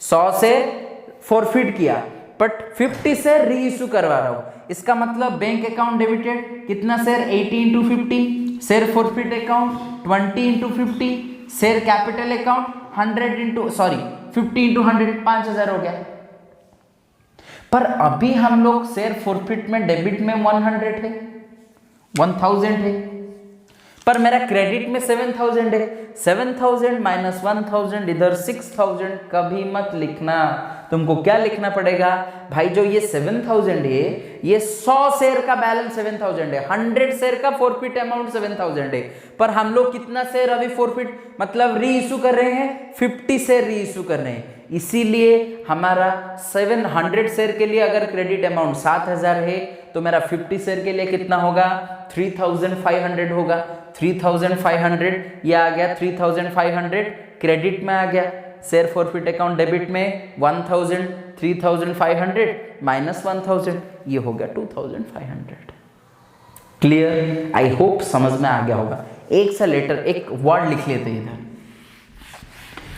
100 शेयर फॉरफिट किया बट 50 शेयर री इशू करवा रहा हूं, इसका मतलब बैंक अकाउंट डेबिटेड, कितना share 80 into 50, share forfeit account 20 into 50, share capital account 100 into 50 into 100, 5000 हो गया। पर अभी हम लोग शेयर फॉरफिट में डेबिट में 100 है, 1000 है, पर मेरा क्रेडिट में 7000 है। 7000 माइनस 1000 इधर 6000 कभी मत लिखना। तुमको क्या लिखना पड़ेगा भाई, जो ये 7000 है ये 100 शेयर का बैलेंस 7000 है, 100 शेयर का फॉरफिट अमाउंट 7000 है, पर हम लोग कितना शेयर अभी फॉरफिट मतलब री इशू कर रहे हैं, 50 शेयर री इशू कर रहे हैं। इसीलिए हमारा 700 शेयर के लिए अगर क्रेडिट अमाउंट 7000 है तो मेरा 50 शेयर के लिए कितना होगा, 3500 होगा। 3500 ये आ गया, 3500 क्रेडिट में आ गया, शेयर फॉरफिट अकाउंट डेबिट में 1000, 3500 माइनस 1000 ये हो गया 2500। क्लियर, आई होप समझ में आ गया होगा। एक सा लेटर एक वर्ड लिख लेते हैं इधर,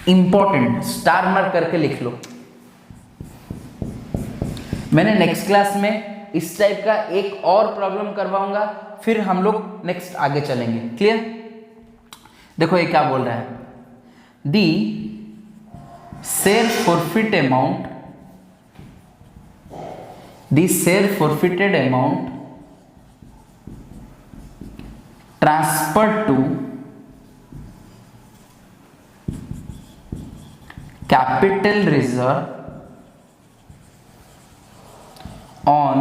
इंपॉर्टेंट, स्टार मार्क करके लिख लो। मैंने नेक्स्ट क्लास में इस टाइप का एक और प्रॉब्लम करवाऊंगा, फिर हम लोग नेक्स्ट आगे चलेंगे। क्लियर, देखो ये क्या बोल रहा है, the share forfeit amount, the share forfeited amount transferred to capital reserve on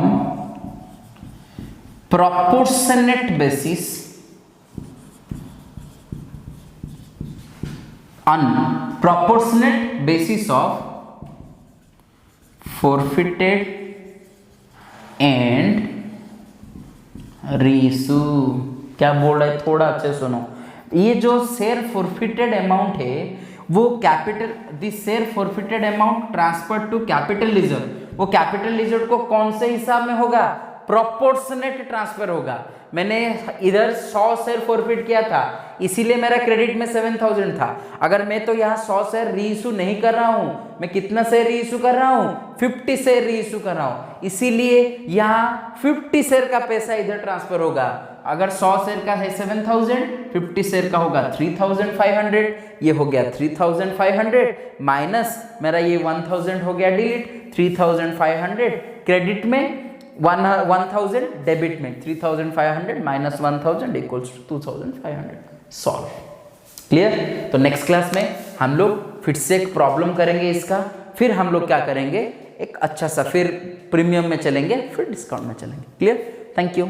proportionate basis, on proportionate basis of forfeited and reissue। क्या बोल रहा है, थोड़ा अच्छे सुनो। ये जो शेयर फॉरफिटेड अमाउंट है वो capital, this share forfeited amount transfer to capital reserve, वो कैपिटल रिजर्व को कौन से हिसाब में होगा, प्रोपोर्शनेट ट्रांसफर होगा। मैंने इधर 100 शेयर फॉरफिट किया था इसीलिए मेरा क्रेडिट में 7000 था। अगर मैं तो यहाँ 100 शेयर री इशू नहीं कर रहा हूँ, मैं कितना शेयर री इशू कर रहा हूँ, 50 शेयर री इशू कर रहा हूँ, इसीलिए यहाँ 50 शेयर का पैसा इधर ट्रांसफर होगा। अगर 100 शेयर का है 7000, 50 शेयर का होगा 3500, ये हो गया 3500 माइनस मेरा ये 1000 हो गया डिलीट, 3500 क्रेडिट में 1000 डेबिट में, 3500 minus 1000 equals to 2500। Solve. Clear, तो नेक्स्ट क्लास में हम लोग फिर से एक प्रॉब्लम करेंगे इसका, फिर हम लोग क्या करेंगे, एक अच्छा सा फिर प्रीमियम में चलेंगे, फिर डिस्काउंट में चलेंगे। Clear, thank you.